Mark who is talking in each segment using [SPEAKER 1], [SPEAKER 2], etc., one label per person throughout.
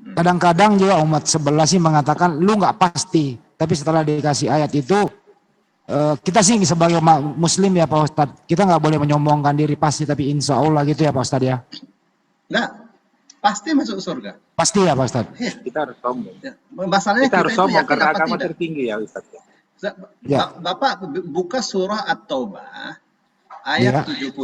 [SPEAKER 1] Kadang-kadang juga umat sebelah sih mengatakan lu nggak pasti, tapi setelah dikasih ayat itu kita sih sebagai muslim ya Pak Ustadz, kita nggak boleh menyombongkan diri pasti, tapi insya Allah gitu ya Pak Ustadz ya.
[SPEAKER 2] Nggak, pasti masuk surga.
[SPEAKER 1] Pasti ya Pak Ustadz.
[SPEAKER 2] Ya.
[SPEAKER 3] Kita harus sombong.
[SPEAKER 2] Ya. Masalahnya
[SPEAKER 3] kita harus sombong karena agama
[SPEAKER 2] tidak?
[SPEAKER 3] Tertinggi ya Ustadz.
[SPEAKER 2] Ya. Bapak buka surah At-Taubah ayat 72.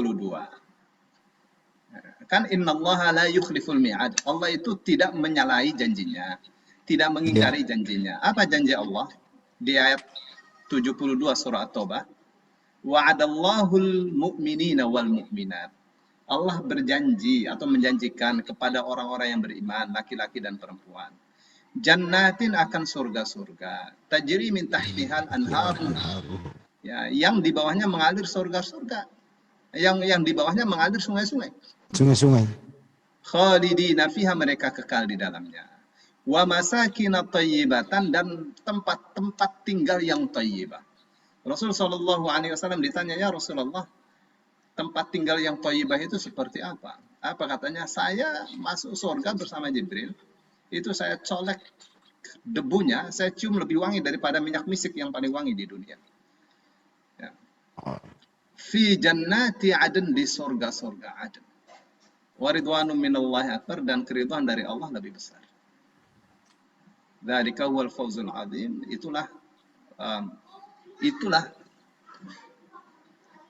[SPEAKER 2] Kan innallaha la yukhliful mi'ad. Allah itu tidak menyalahi janjinya, tidak mengingkari janjinya. Apa janji Allah? Di ayat 72 surah At-Taubah. Wa'adallahul mu'minina wal mu'minat. Allah berjanji atau menjanjikan kepada orang-orang yang beriman, laki-laki dan perempuan. Jannatin akan surga-surga. Tajri min tahtihal anharu. Ya, yang di bawahnya mengalir surga-surga. Yang di bawahnya mengalir sungai-sungai.
[SPEAKER 1] Sungai-sungai.
[SPEAKER 2] Khalidina fiha, mereka kekal di dalamnya. Wa masakina thayyibatan, dan tempat-tempat tinggal yang thayyibah. Rasul sallallahu alaihi wasallam ditanya, ya Rasulullah, tempat tinggal yang thayyibah itu seperti apa? Apa katanya? Saya masuk surga bersama Jibril. Itu saya colek debunya, saya cium lebih wangi daripada minyak misik yang paling wangi di dunia. Ya. Fi jannati adn, di surga-surga adn. Waridwanum minallahi akbar, dan keridhaan dari Allah lebih besar. Dzalika huwal fawzul azim. Itulah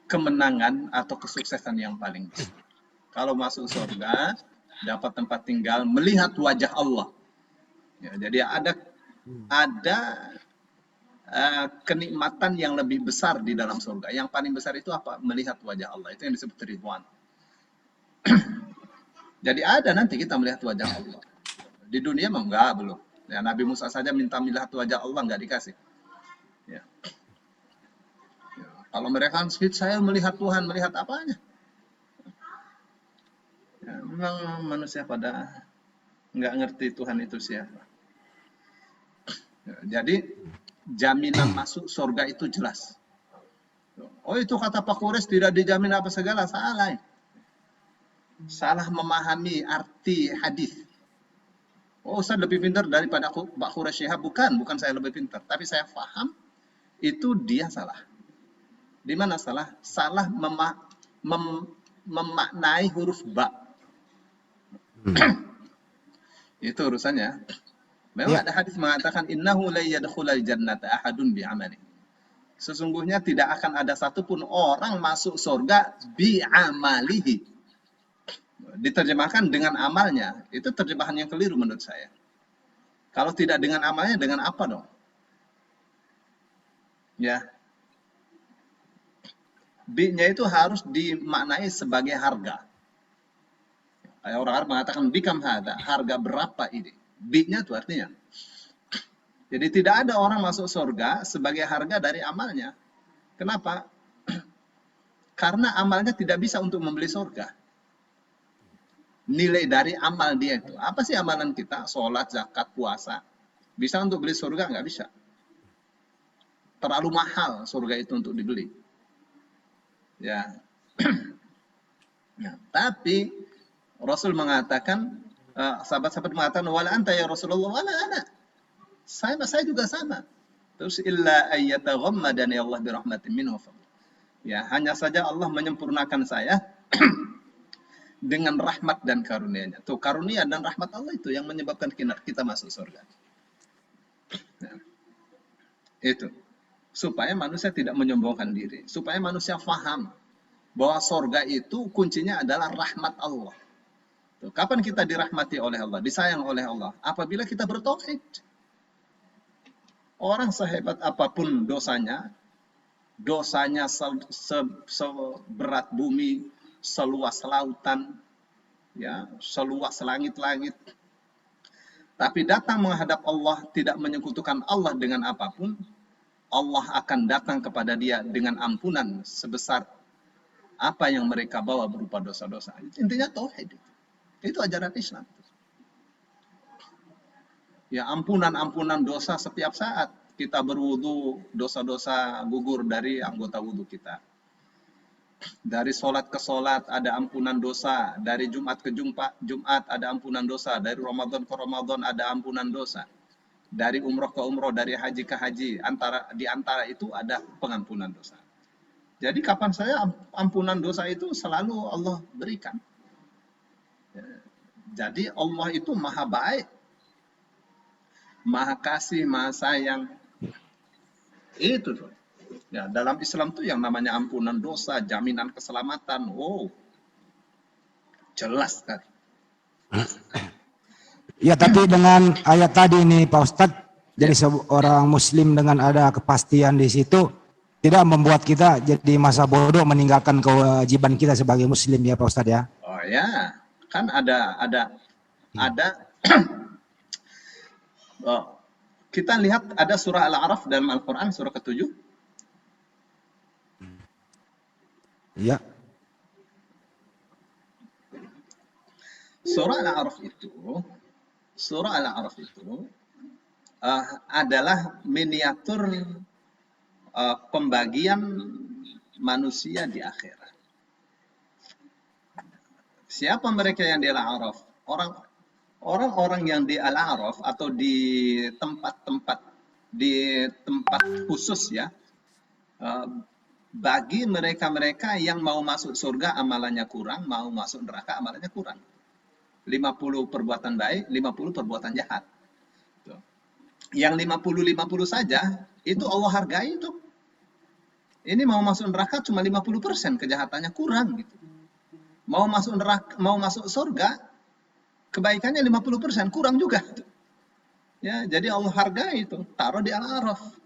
[SPEAKER 2] kemenangan atau kesuksesan yang paling besar. Kalau masuk surga, dapat tempat tinggal, melihat wajah Allah. Ya, jadi ada kenikmatan yang lebih besar di dalam surga. Yang paling besar itu apa? Melihat wajah Allah. Itu yang disebut ridwan. Jadi ada nanti kita melihat wajah Allah. Di dunia mah enggak, belum. Ya, Nabi Musa saja minta melihat wajah Allah, enggak dikasih. Ya. Ya. Kalau mereka saya melihat Tuhan, melihat apanya? Ya, memang manusia pada enggak ngerti Tuhan itu siapa. Ya, jadi jaminan masuk surga itu jelas. Oh, itu kata Pak Quraisy tidak dijamin apa segala, salah. Salah memahami arti hadis. Oh, saya lebih pintar daripada Pak Quraisy. Bukan saya lebih pintar, tapi saya paham itu dia salah. Di mana salah? Salah memaknai huruf ba. Itu urusannya. Memang ada hadis mengatakan innahu la yadkhulul jannata ahadun bi amali. Sesungguhnya tidak akan ada satupun orang masuk surga bi amalihi. Diterjemahkan dengan amalnya, itu terjemahan yang keliru menurut saya. Kalau tidak dengan amalnya, dengan apa dong? Ya, bi-nya itu harus dimaknai sebagai harga. Orang Arab mengatakan bikam hada, harga berapa ini? Bi-nya itu artinya. Jadi tidak ada orang masuk surga sebagai harga dari amalnya. Kenapa? Karena amalnya tidak bisa untuk membeli surga. Nilai dari amal dia itu. Apa sih amalan kita? Sholat, zakat, puasa. Bisa untuk beli surga? Nggak bisa. Terlalu mahal surga itu untuk dibeli. Ya. Nah, tapi Rasul mengatakan, sahabat-sahabat mengatakan, wala anta ya Rasulullah, wala ana. Saya juga sama. Terus illa ayyataghammadani Allah birahmatin minhu. Ya, hanya saja Allah menyempurnakan saya dengan rahmat dan karunia-Nya. Tuh, karunia dan rahmat Allah itu yang menyebabkan kita masuk surga. Nah, itu. Supaya manusia tidak menyombongkan diri. Supaya manusia faham bahwa surga itu kuncinya adalah rahmat Allah. Tuh, kapan kita dirahmati oleh Allah, disayang oleh Allah? Apabila kita bertauhid. Orang sehebat apapun dosanya seberat bumi, seluas lautan, ya, seluas langit-langit. Tapi datang menghadap Allah, tidak menyekutukan Allah dengan apapun, Allah akan datang kepada dia dengan ampunan sebesar apa yang mereka bawa berupa dosa-dosa. Intinya tauhid. Itu ajaran Islam. Ya, ampunan dosa setiap saat. Kita berwudu, dosa-dosa gugur dari anggota wudu kita. Dari sholat ke sholat ada ampunan dosa. Dari Jumat ke Jumat ada ampunan dosa. Dari Ramadan ke Ramadan ada ampunan dosa. Dari umroh ke umroh, dari haji ke haji. Di antara itu ada pengampunan dosa. Jadi kapan saya ampunan dosa itu selalu Allah berikan. Jadi Allah itu maha baik, maha kasih, maha sayang. Itu tuh. Ya, dalam Islam tuh yang namanya ampunan dosa, jaminan keselamatan. Oh, jelas kan.
[SPEAKER 1] Ya, tapi dengan ayat tadi ini Pak Ustadz, jadi seorang muslim dengan ada kepastian di situ tidak membuat kita jadi masa bodoh meninggalkan kewajiban kita sebagai muslim ya Pak Ustadz ya.
[SPEAKER 2] Oh ya, kan ada oh, kita lihat ada surah Al-A'raf dalam Al-Qur'an surah ke-7.
[SPEAKER 1] Ya.
[SPEAKER 2] Surah Al-A'raf itu adalah miniatur pembagian manusia di akhirat. Siapa mereka yang di Al-A'raf? Orang-orang yang di Al-A'raf atau di tempat khusus ya, bagi mereka-mereka yang mau masuk surga amalannya kurang, mau masuk neraka amalannya kurang. 50 perbuatan baik, 50 perbuatan jahat. Tuh. Yang 50-50 saja, itu Allah hargai itu. Ini mau masuk neraka cuma 50%, kejahatannya kurang gitu. Mau masuk neraka, mau masuk surga, kebaikannya 50%, kurang juga. Ya, jadi Allah hargai itu, taruh di Al-A'raf.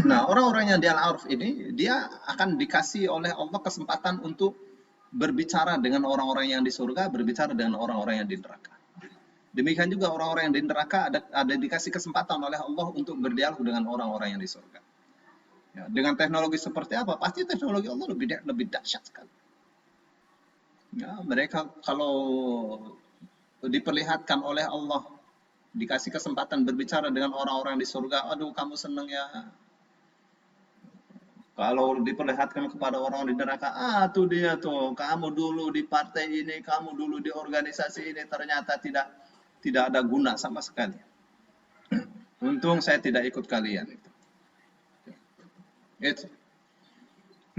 [SPEAKER 2] Nah, orang-orang yang di Al-A'raf ini, dia akan dikasih oleh Allah kesempatan untuk berbicara dengan orang-orang yang di surga, berbicara dengan orang-orang yang di neraka. Demikian juga orang-orang yang di neraka ada dikasih kesempatan oleh Allah untuk berdialog dengan orang-orang yang di surga. Ya, dengan teknologi seperti apa? Pasti teknologi Allah lebih dahsyat sekali. Ya, mereka kalau diperlihatkan oleh Allah, dikasih kesempatan berbicara dengan orang-orang di surga, aduh kamu seneng ya. Kalau diperlihatkan kepada orang di neraka, tuh dia tuh, kamu dulu di partai ini, kamu dulu di organisasi ini, ternyata tidak ada guna sama sekali. Untung saya tidak ikut kalian. Itu.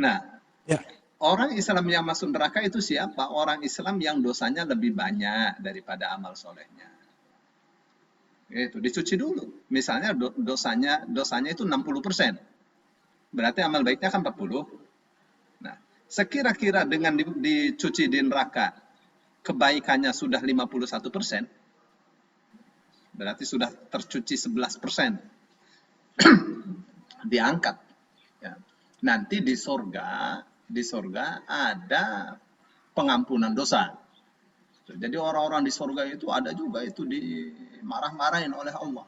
[SPEAKER 2] Nah,
[SPEAKER 1] Ya.
[SPEAKER 2] orang Islam yang masuk neraka itu siapa? Orang Islam yang dosanya lebih banyak daripada amal solehnya. Itu dicuci dulu. Misalnya dosanya itu 60%. Berarti amal baiknya kan 40. Nah, sekira-kira dengan dicuci di neraka, kebaikannya sudah 51%, berarti sudah tercuci 11%. Diangkat. Ya. Nanti di surga ada pengampunan dosa. Jadi orang-orang di surga itu ada juga itu dimarah-marahin oleh Allah.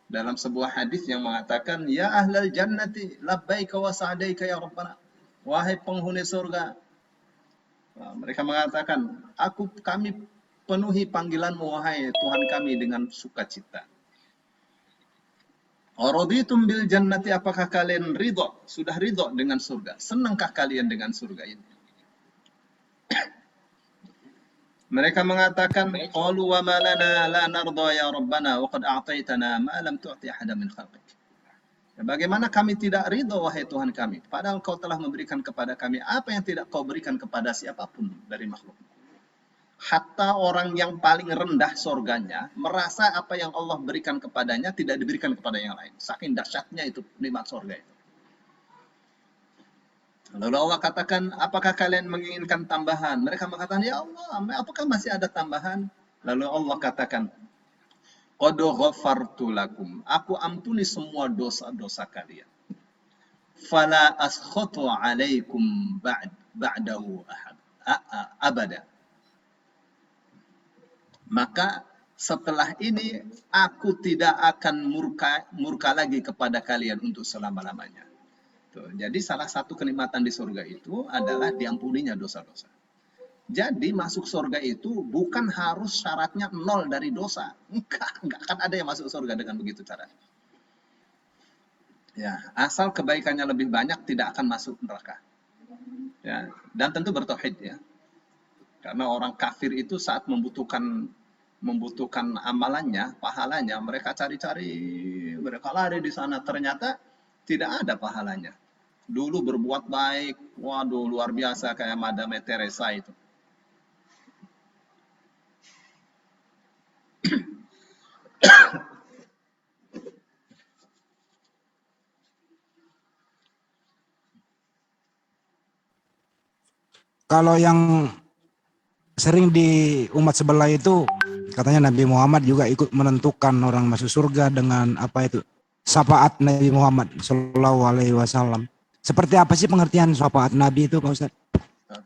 [SPEAKER 2] Dalam sebuah hadis yang mengatakan, ya ahlal jannati labbaika wa sa'daika ya rabbana, wahai penghuni surga. Nah, mereka mengatakan, kami penuhi panggilanmu wahai Tuhan kami dengan sukacita. Araditum bil jannati, apakah kalian ridho, sudah ridho dengan surga? Senangkah kalian dengan surga ini? Mereka mengatakan, qalu wa ma lana la narda ya rabbana wa qad a'taitana ma lam tu'ti ahada min khalqik. Bagaimana kami tidak ridho wahai Tuhan kami, padahal kau telah memberikan kepada kami apa yang tidak kau berikan kepada siapapun dari makhluk. Hatta orang yang paling rendah surganya merasa apa yang Allah berikan kepadanya tidak diberikan kepada yang lain. Saking dahsyatnya itu nikmat surga itu. Lalu Allah katakan, apakah kalian menginginkan tambahan? Mereka mengatakan, ya Allah, apakah masih ada tambahan? Lalu Allah katakan, qad ghafartu lakum, aku ampuni semua dosa-dosa kalian. Fala askhatu alaikum ba'dahu abada. Maka setelah ini aku tidak akan murka lagi kepada kalian untuk selama-lamanya. Jadi salah satu kenikmatan di surga itu adalah diampuninya dosa-dosa. Jadi masuk surga itu bukan harus syaratnya 0 dari dosa. Enggak akan ada yang masuk surga dengan begitu cara. Ya, asal kebaikannya lebih banyak tidak akan masuk neraka. Ya, dan tentu bertauhid ya. Karena orang kafir itu saat membutuhkan amalannya, pahalanya, mereka cari-cari, mereka lari di sana, ternyata tidak ada pahalanya. Dulu berbuat baik, waduh luar biasa kayak Madame Teresa itu.
[SPEAKER 1] Kalau yang sering di umat sebelah itu katanya Nabi Muhammad juga ikut menentukan orang masuk surga dengan apa itu syafaat Nabi Muhammad Shallallahu Alaihi Wasallam. Seperti apa sih pengertian syafaat Nabi itu, Pak Ustaz?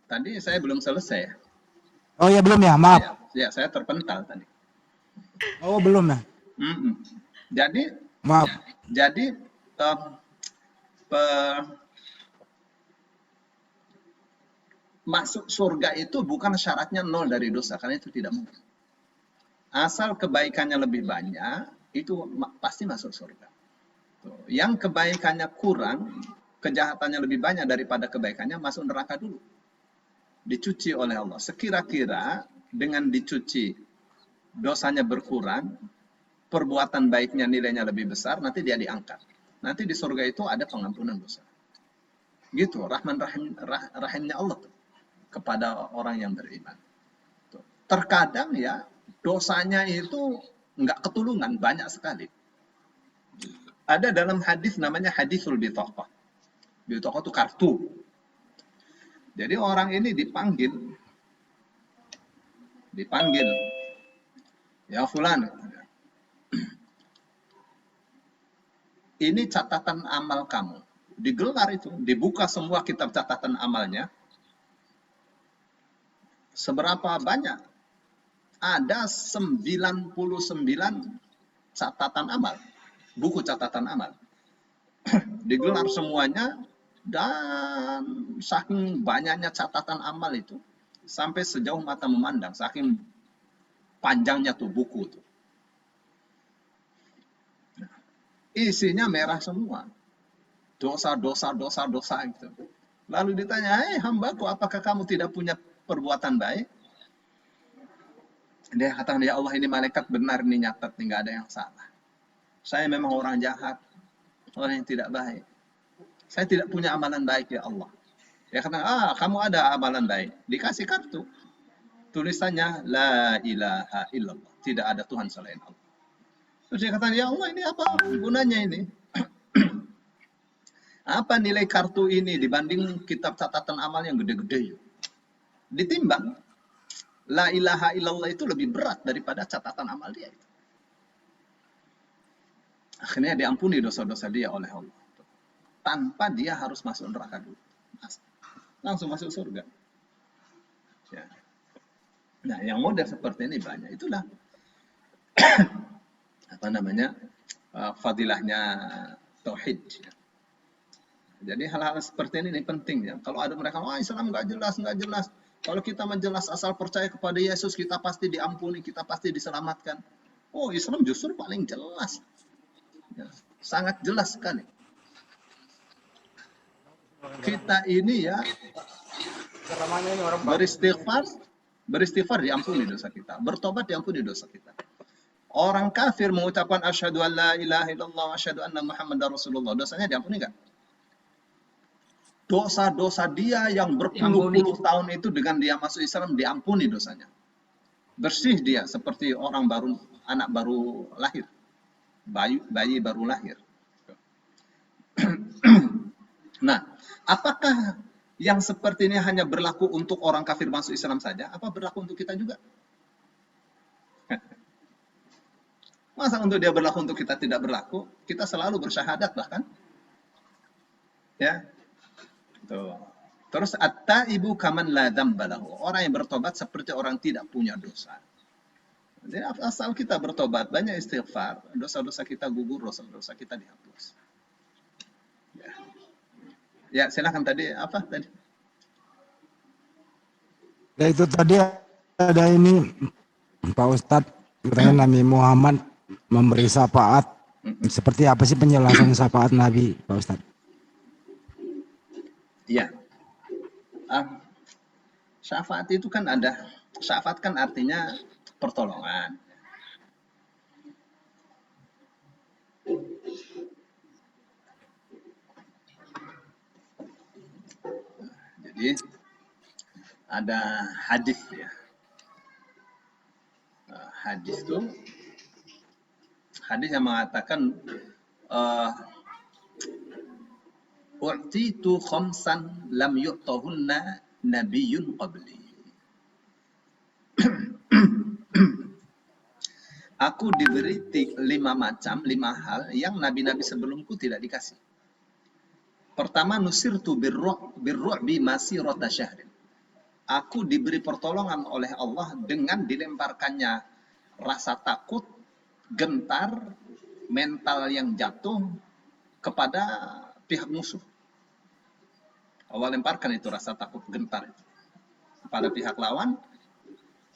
[SPEAKER 2] Tadi saya belum selesai.
[SPEAKER 1] Oh ya belum ya, maaf.
[SPEAKER 2] Ya, saya terpental tadi.
[SPEAKER 1] Oh belum ya.
[SPEAKER 2] Jadi,
[SPEAKER 1] Maaf.
[SPEAKER 2] jadi masuk surga itu bukan syaratnya nol dari dosa, karena itu tidak mungkin. Asal kebaikannya lebih banyak, itu pasti masuk surga. Yang kebaikannya kurang, kejahatannya lebih banyak daripada kebaikannya, masuk neraka dulu. Dicuci oleh Allah. Sekira-kira dengan dicuci, dosanya berkurang, perbuatan baiknya nilainya lebih besar, nanti dia diangkat. Nanti di surga itu ada pengampunan dosa. Gitu, rahimnya Allah tuh, kepada orang yang beriman. Terkadang ya, dosanya itu nggak ketulungan, banyak sekali. Ada dalam hadis namanya hadisul bitaqah. Bitaqah itu kartu. Jadi orang ini dipanggil, ya fulan, ini catatan amal kamu. Digelar itu, dibuka semua kitab catatan amalnya. Seberapa banyak? Ada 99 catatan amal. Buku catatan amal. Digelar semuanya, dan saking banyaknya catatan amal itu, sampai sejauh mata memandang, saking panjangnya tuh buku tuh. Isinya merah semua. Dosa gitu. Lalu ditanya, hambaku, apakah kamu tidak punya perbuatan baik? Dia katakan, ya Allah, ini malaikat benar nih nyatat, nggak ada yang salah. Saya memang orang jahat, orang yang tidak baik. Saya tidak punya amalan baik, ya Allah. Dia kata, kamu ada amalan baik. Dikasih kartu. Tulisannya, la ilaha illallah. Tidak ada Tuhan selain Allah. Terus dia kata, ya Allah, ini apa gunanya ini? Apa nilai kartu ini dibanding kitab catatan amal yang gede-gede? Ditimbang, la ilaha illallah itu lebih berat daripada catatan amal dia. Akhirnya diampuni dosa-dosa dia oleh Allah. Tanpa dia harus masuk neraka dulu. Langsung masuk surga. Ya. Nah, yang model seperti ini banyak. Itulah fadilahnya tauhid. Jadi hal-hal seperti ini penting ya. Kalau ada mereka, Islam nggak jelas. Kalau kita menjelas asal percaya kepada Yesus, kita pasti diampuni, kita pasti diselamatkan. Islam justru paling jelas. Ya, sangat jelas sekali. Kita ini ya beristighfar diampuni dosa kita, bertobat diampuni dosa kita. Orang kafir mengucapkan asyhadu an la ilaha illallah wa asyhadu anna muhammadar rasulullah, dosanya diampuni enggak? Dosa-dosa dia yang berpuluh-puluh tahun itu dengan dia masuk Islam diampuni dosanya. Bersih dia seperti anak baru lahir. Bayi baru lahir. Nah, apakah yang seperti ini hanya berlaku untuk orang kafir masuk Islam saja? Apa berlaku untuk kita juga? Masa untuk dia berlaku, untuk kita tidak berlaku? Kita selalu bersyahadat bahkan. Ya. Tuh. Terus at-taibu kaman la dzamba lahu. Orang yang bertobat seperti orang tidak punya dosa. Jadi asal kita bertobat, banyak istighfar, dosa-dosa kita gugur, dosa-dosa kita dihapus. Ya, silakan tadi apa tadi?
[SPEAKER 1] Ya itu tadi ada ini Pak Ustadz, katanya Nabi Muhammad memberi syafaat Seperti apa sih penjelasan syafaat Nabi, Pak Ustadz?
[SPEAKER 2] Iya. Syafaat itu kan ada, syafaat kan artinya pertolongan. Jadi ada hadis ya. Hadis itu hadis yang mengatakan u'titu khamsan lam yu'tahunna nabiyyun qabli. Aku diberi 5 hal yang nabi-nabi sebelumku tidak dikasih. Pertama, nusirtu birru'bi masirata syahrin. Aku diberi pertolongan oleh Allah dengan dilemparkannya rasa takut, gentar, mental yang jatuh kepada pihak musuh. Allah lemparkan itu rasa takut, gentar itu kepada pihak lawan.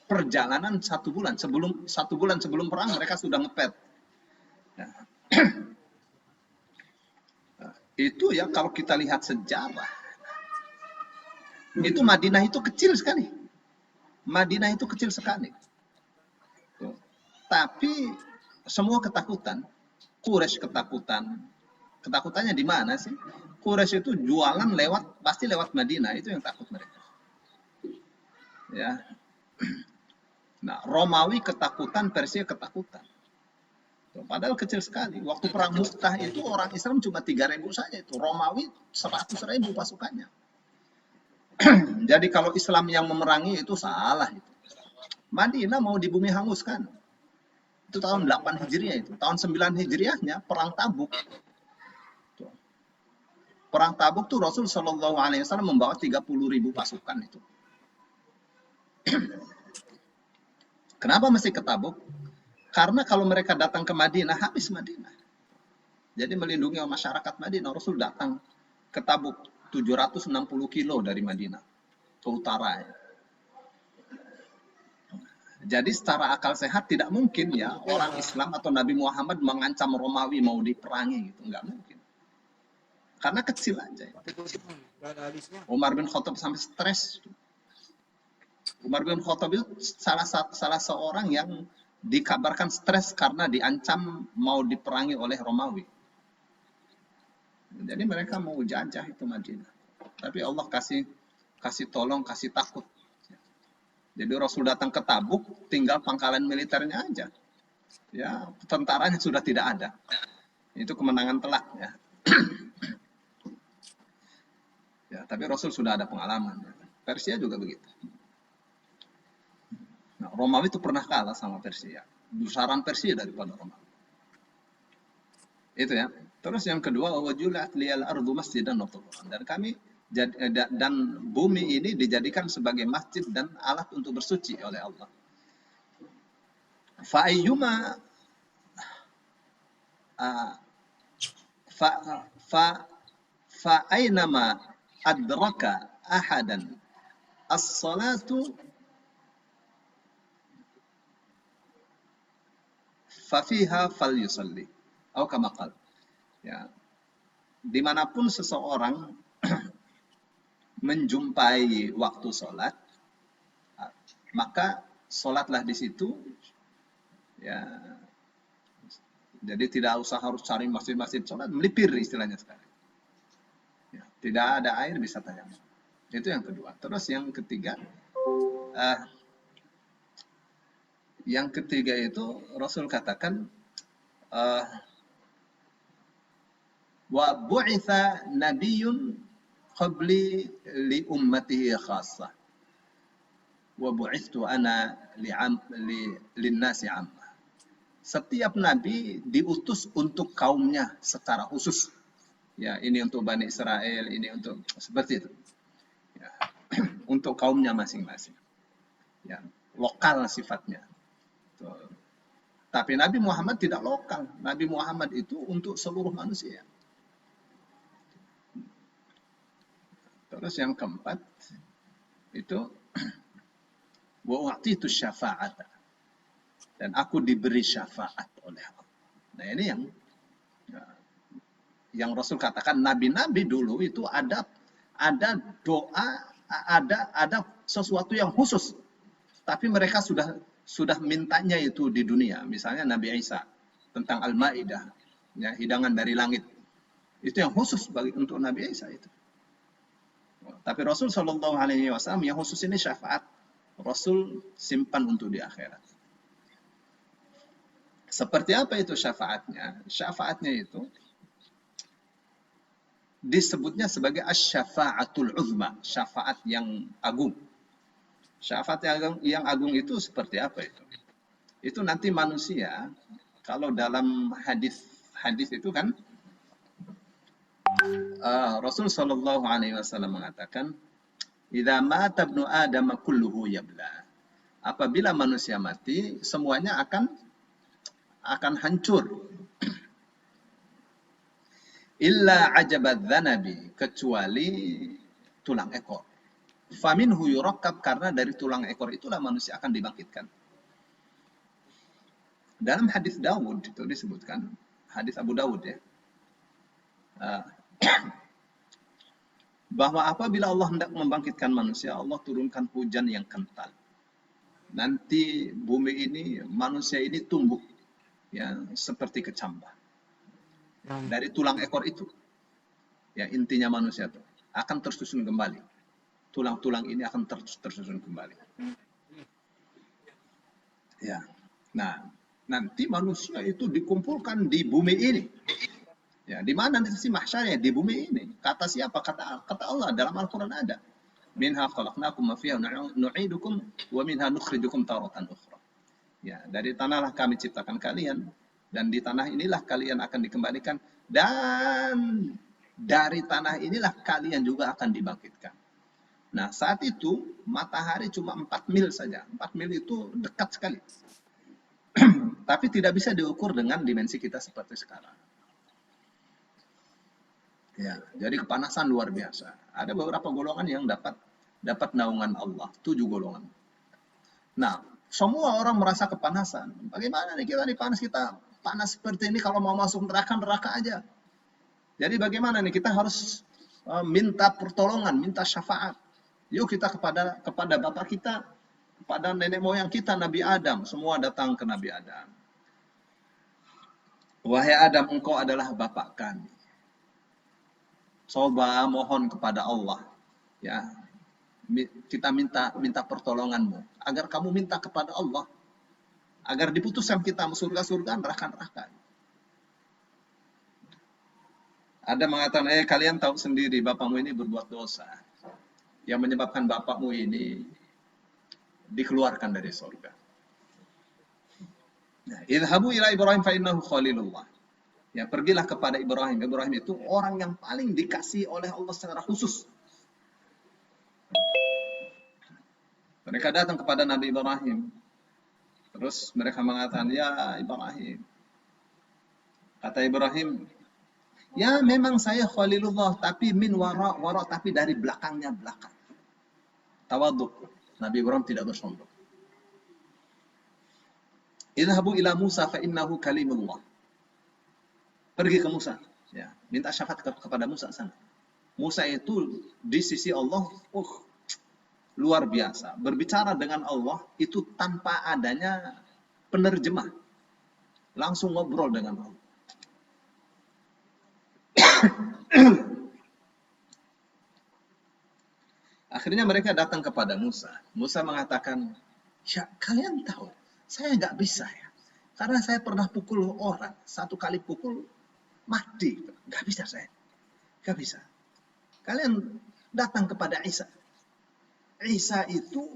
[SPEAKER 2] Perjalanan 1 bulan sebelum perang mereka sudah ngepet. Nah, itu ya kalau kita lihat sejarah, itu Madinah itu kecil sekali. Madinah itu kecil sekali. Tapi semua ketakutan. Quraisy ketakutan. Ketakutannya di mana sih? Quraisy itu jualan pasti lewat Madinah, itu yang takut mereka. Ya. Nah, Romawi ketakutan, Persia ketakutan. Padahal kecil sekali. Waktu perang Mu'tah itu orang Islam cuma 3.000 saja itu. Romawi 100.000 pasukannya. Jadi kalau Islam yang memerangi itu salah itu. Madinah mau di bumi hanguskan. Itu tahun 8 Hijriah itu. Tahun 9 Hijriahnya perang Tabuk. Perang Tabuk tuh Rasul Shallallahu Alaihi Wasallam membawa 30.000 pasukan itu. Kenapa mesti ke Tabuk? Karena kalau mereka datang ke Madinah, habis Madinah. Jadi melindungi masyarakat Madinah, Rasul datang ke Tabuk 760 kilo dari Madinah ke utara. Jadi secara akal sehat tidak mungkin ya orang Islam atau Nabi Muhammad mengancam Romawi mau diperangi gitu, nggak mungkin. Karena kecil aja. Umar bin Khattab sampai stres. Umar bin Khattab itu salah seorang yang dikabarkan stres karena diancam mau diperangi oleh Romawi. Jadi mereka mau jajah itu Madinah. Tapi Allah kasih tolong, kasih takut. Jadi Rasul datang ke Tabuk, tinggal pangkalan militernya aja. Ya, tentaranya sudah tidak ada. Itu kemenangan telak ya. Ya, tapi Rasul sudah ada pengalaman. Persia juga begitu. Nah, Romawi itu pernah kalah sama Persia. Besaran Persia daripada Romawi. Itu ya. Terus yang kedua, wajulat liyal ardu masjidan wa tuhuran. Dan kami dan bumi ini dijadikan sebagai masjid dan alat untuk bersuci oleh Allah. Fa ayyuma fa aynama adraka ahadan as-salatu fafiha falyusalli atau kama qala. Ya. Dimanapun seseorang menjumpai waktu sholat, maka sholatlah di situ. Ya, jadi tidak usah harus cari masjid-masjid sholat, melipir istilahnya sekarang. Ya, tidak ada air bisa tayamum. Itu yang kedua. Terus yang ketiga itu Rasul katakan wa bu'itha nabiyyun qabli li ummatihi khassah wa bu'ithtu ana linnasi ammah. Setiap nabi diutus untuk kaumnya secara khusus. Ya, ini untuk Bani Israel, ini untuk seperti itu. Ya, untuk kaumnya masing-masing. Ya, lokal sifatnya. Tuh. Tapi Nabi Muhammad tidak lokal. Nabi Muhammad itu untuk seluruh manusia. Terus yang keempat itu wa wa'titu syafa'ata. Dan aku diberi syafaat oleh Allah. Nah, ini yang Yang Rasul katakan nabi-nabi dulu itu ada doa, ada sesuatu yang khusus, tapi mereka sudah mintanya itu di dunia. Misalnya Nabi Isa tentang Al-Maidah, ya, hidangan dari langit. Itu yang khusus untuk Nabi Isa itu. Tapi Rasul Shallallahu Alaihi Wasallam yang khusus ini syafaat. Rasul simpan untuk di akhirat. Seperti apa itu syafaatnya? Syafaatnya itu disebutnya sebagai asy-syafa'atul uzma, syafaat yang agung. Syafaat yang agung itu seperti apa itu? Itu nanti manusia, kalau dalam hadis itu kan Rasul Shallallahu Alaihi Wasallam mengatakan, "Idza mata ibnu Adam kulluhu yabla." Apabila manusia mati, semuanya akan hancur. Illa ajabad dzanabi, kecuali tulang ekor. Faminhu yurakkab, karena dari tulang ekor itulah manusia akan dibangkitkan. Dalam hadis Dawud itu disebutkan, hadis Abu Dawud ya, bahwa apabila Allah hendak membangkitkan manusia, Allah turunkan hujan yang kental. Nanti bumi ini, manusia ini tumbuh ya seperti kecambah. Dari tulang ekor itu, ya intinya manusia itu akan tersusun kembali. Tulang-tulang ini akan tersusun kembali. Ya, nah nanti manusia itu dikumpulkan di bumi ini. Ya, di mana nanti mahsyarnya? Di bumi ini. Kata siapa? Kata Allah dalam Al-Quran ada. Minha khalaqnakum wa fiha nu'idukum wa minha nukhrijukum taratan ukhra. Ya, dari tanahlah kami ciptakan kalian, dan di tanah inilah kalian akan dikembalikan, dan dari tanah inilah kalian juga akan dibangkitkan. Nah, saat itu matahari cuma 4 mil saja. 4 mil itu dekat sekali. Tapi tidak bisa diukur dengan dimensi kita seperti sekarang. Ya, jadi kepanasan luar biasa. Ada beberapa golongan yang dapat naungan Allah, 7 golongan. Nah, semua orang merasa kepanasan. Bagaimana nih kita dipanas, kita panas seperti ini, kalau mau masuk neraka aja. Jadi bagaimana nih, kita harus minta pertolongan, minta syafaat. Yuk kita kepada bapak kita, kepada nenek moyang kita, Nabi Adam. Semua datang ke Nabi Adam. Wahai Adam, engkau adalah bapak kami. Coba mohon kepada Allah, ya, kita minta pertolonganmu, agar kamu minta kepada Allah, agar diputuskan kita surga-surga, neraka-neraka. Ada mengatakan, kalian tahu sendiri bapakmu ini berbuat dosa, yang menyebabkan bapakmu ini dikeluarkan dari surga. Nah, idhabu ila Ibrahim fa innahu khalilullah. Ya, pergilah kepada Ibrahim. Ibrahim itu orang yang paling dikasih oleh Allah secara khusus. Mereka datang kepada Nabi Ibrahim. Terus mereka mengatakan, ya Ibrahim. Kata Ibrahim, ya memang saya Khalilullah, tapi min wara, tapi dari belakangnya belakang. Tawaduk. Nabi Ibrahim tidak bersombong. Idhabu ila Musa fa innahu kalimullah. Pergi ke Musa, ya, minta syafaat kepada Musa sana. Musa itu di sisi Allah, luar biasa. Berbicara dengan Allah itu tanpa adanya penerjemah. Langsung ngobrol dengan Allah. Akhirnya mereka datang kepada Musa. Musa mengatakan, ya kalian tahu, saya nggak bisa ya. Karena saya pernah pukul orang, 1 kali pukul, mati. Nggak bisa saya. Nggak bisa. Kalian datang kepada Isa. Isa itu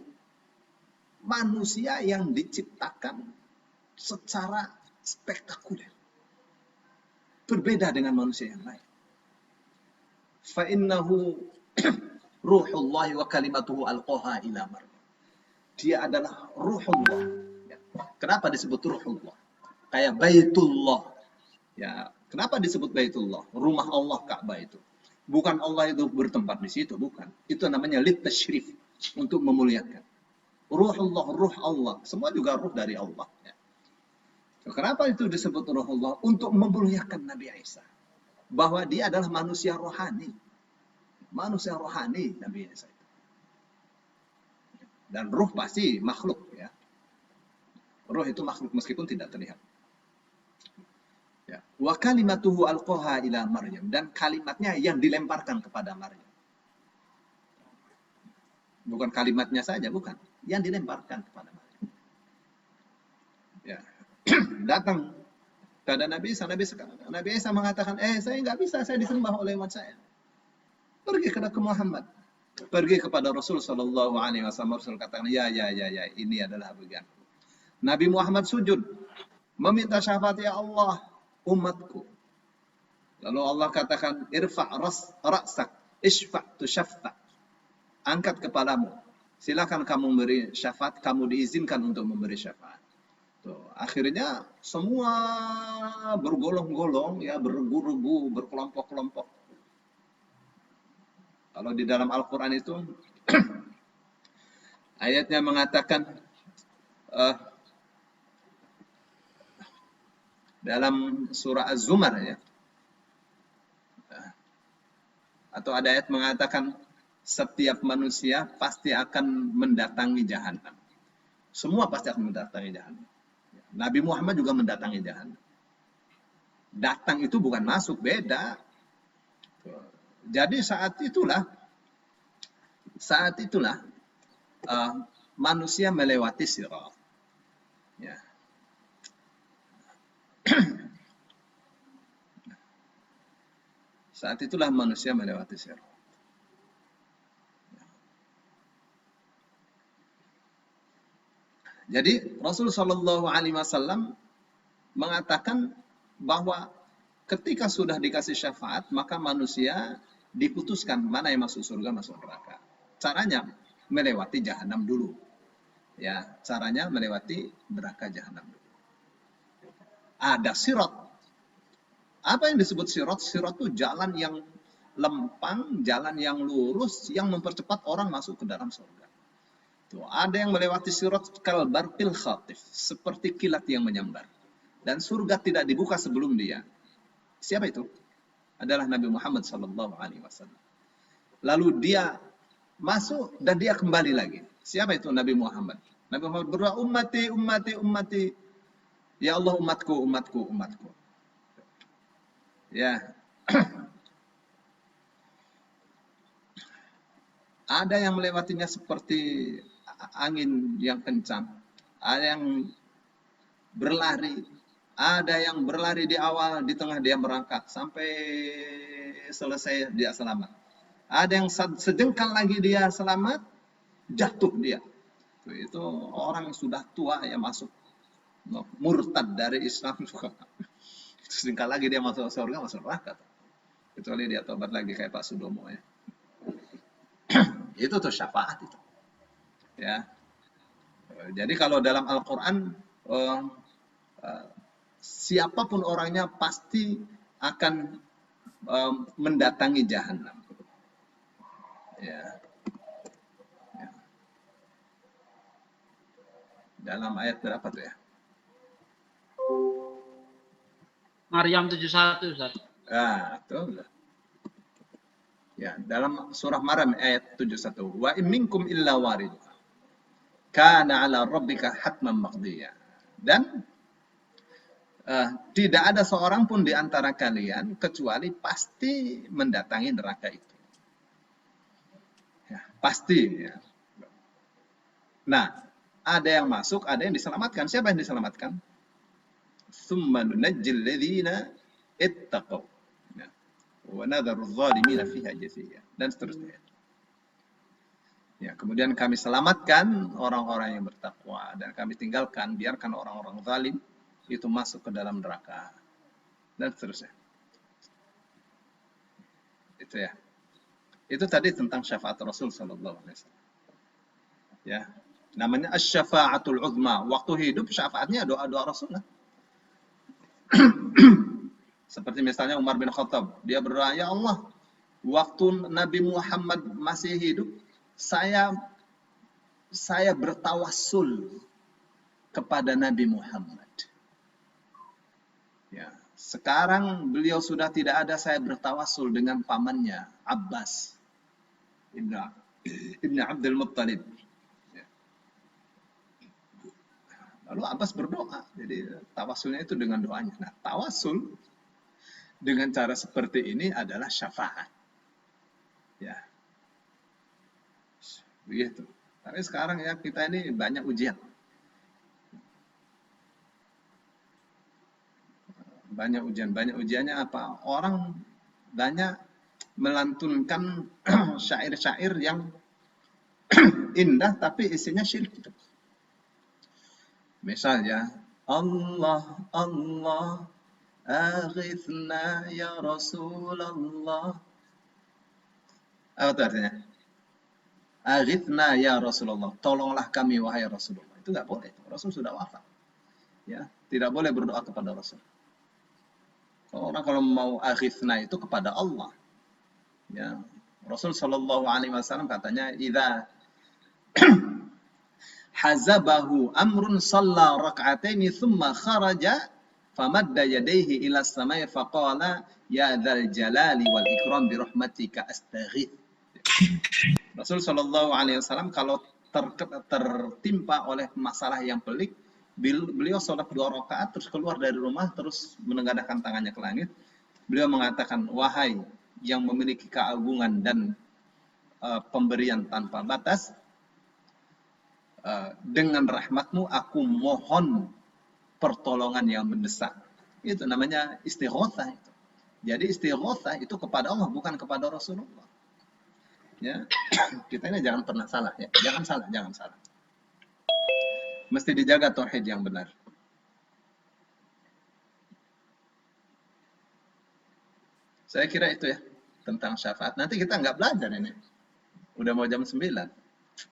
[SPEAKER 2] manusia yang diciptakan secara spektakuler. Berbeda dengan manusia yang lain. Fa'innahu ruhullahi wa kalimatuhu alqaha ila Maryam. Dia adalah ruhullah. Kenapa disebut ruhullah? Kayak Baitullah. Ya, kenapa disebut Baitullah? Rumah Allah, Ka'bah itu. Bukan Allah itu bertempat di situ, bukan. Itu namanya lit tasyrif, untuk memuliakan. Ruhullah, ruh Allah. Semua juga ruh dari Allah. Ya. Kenapa itu disebut Ruhullah? Untuk memuliakan Nabi Isa. Bahwa dia adalah manusia rohani. Manusia rohani Nabi Isa. Dan ruh pasti makhluk, ya. Ruh itu makhluk meskipun tidak terlihat. Ya. Wa kalimatuhu alqaha ila Maryam, dan kalimatnya yang dilemparkan kepada Maryam. Bukan kalimatnya saja, bukan. Yang dilemparkan kepada Maryam. Ya. Datang kepada Nabi Isa, Nabi Isa mengatakan, saya nggak bisa, saya disembah oleh umat saya. Pergi ke Muhammad. Pergi kepada Rasul Sallallahu Alaihi Wasallam. Rasul katakan, ya, ini adalah bagian. Nabi Muhammad sujud, meminta syafaat, ya Allah, umatku. Lalu Allah katakan, irfa' ra'sak, ishfa' tushaffa'. Angkat kepalamu. Silakan kamu memberi syafaat, kamu diizinkan untuk memberi syafaat. Tuh, akhirnya semua bergolong-golong, ya, bergu-regu, berkelompok-kelompok. Kalau di dalam Al-Quran itu ayatnya mengatakan dalam surah Az-Zumar, ya, atau ada ayat mengatakan setiap manusia pasti akan mendatangi jahanam. Semua pasti akan mendatangi jahanam. Nabi Muhammad juga mendatangi jahanam. Datang itu bukan masuk, beda. Jadi saat itulah manusia melewati sirat. Ya. Saat itulah manusia melewati sirat. Jadi Rasul Shallallahu Alaihi Wasallam mengatakan bahwa ketika sudah dikasih syafaat, maka manusia diputuskan mana yang masuk surga, masuk neraka. Caranya melewati jahanam dulu. Ya, caranya melewati neraka jahanam dulu. Ada sirat. Apa yang disebut sirat? Sirat itu jalan yang lempang, jalan yang lurus, yang mempercepat orang masuk ke dalam surga. Tuh, ada yang melewati sirat kalbarqil khatif, seperti kilat yang menyambar. Dan surga tidak dibuka sebelum dia. Siapa itu? Adalah Nabi Muhammad Sallallahu Alaihi Wasallam. Lalu dia masuk dan dia kembali lagi. Siapa itu Nabi Muhammad? Nabi Muhammad berdoa, ummati, ummati, ummati. Ya Allah, umatku, umatku, umatku. Ya. Ada yang melewatinya seperti angin yang kencang. Ada yang berlari. Ada yang berlari di awal, di tengah dia merangkak. Sampai selesai dia selamat. Ada yang sejengkal lagi dia selamat, jatuh dia. Itu orang yang sudah tua yang masuk murtad dari Islam. Sejengkal lagi dia masuk surga, masuk neraka. Kecuali dia tobat lagi kayak Pak Sudomo, ya. Itu tuh syafaat itu. Ya. Jadi kalau dalam Al-Quran siapapun orangnya pasti akan mendatangi jahanam. Ya. Ya. Dalam ayat berapa tuh, ya?
[SPEAKER 4] Maryam 71, Ustaz.
[SPEAKER 2] Tuh. Ya, dalam surah Maryam ayat 71. Wa in minkum illa waridha. Kana 'ala rabbika hatman maqdiya. Dan tidak ada seorang pun di antara kalian kecuali pasti mendatangi neraka itu. Ya, pasti. Ya. Nah, ada yang masuk, ada yang diselamatkan. Siapa yang diselamatkan? Tsumma nunajjil ladzina ittaqaw. Wa nadharu adh-dhalimina fiha jathiyya. Dan seterusnya. Ya, kemudian kami selamatkan orang-orang yang bertakwa dan kami tinggalkan, biarkan orang-orang zalim itu masuk ke dalam neraka. Dan seterusnya. Itu, ya. Itu tadi tentang syafaat Rasul sallallahu alaihi wasallam. Ya. Namanya asy-syafa'atul 'uzma. Waktu hidup syafaatnya doa-doa Rasul. Seperti misalnya Umar bin Khattab, dia berdoa, ya Allah, waktu Nabi Muhammad masih hidup, saya bertawassul kepada Nabi Muhammad. Sekarang beliau sudah tidak ada, saya bertawasul dengan pamannya Abbas Ibn Abdul Muttalib. Lalu Abbas berdoa. Jadi tawasulnya itu dengan doanya. Nah, tawasul dengan cara seperti ini adalah syafaat. Ya. Begitu. Tapi sekarang ya kita ini banyak ujian. Banyak ujian. Banyak ujiannya apa? Orang banyak melantunkan syair-syair yang indah tapi isinya syirik. Misalnya, Allah, Allah, aghithna ya Rasulullah. Apa itu artinya? Aghithna ya Rasulullah. Tolonglah kami wahai Rasulullah. Itu nggak boleh. Rasul sudah wafat. Ya, tidak boleh berdoa kepada Rasul. Orang kalau mau aghithna itu kepada Allah. Ya, Rasul Shallallahu Alaihi Wasallam katanya, "Idza hazabahu amrun shalla rak'ataini thumma kharaja famadda yadayhi ila samai faqala ya dzal jalali wal ikram bi rahmatika astaghith." Rasul Shallallahu Alaihi Wasallam kalau tertimpa oleh masalah yang pelik, beliau sholat 2 rakaat terus keluar dari rumah terus menengadahkan tangannya ke langit. Beliau mengatakan, wahai yang memiliki keagungan dan pemberian tanpa batas, dengan rahmatmu aku mohon pertolongan yang mendesak. Itu namanya istighotsah. Jadi istighotsah itu kepada Allah, bukan kepada Rasulullah. Ya, kita ini jangan pernah salah ya. Jangan salah. Mesti dijaga tauhid yang benar. Saya kira itu ya tentang syafaat. Nanti kita nggak belajar ini. Udah mau jam 9.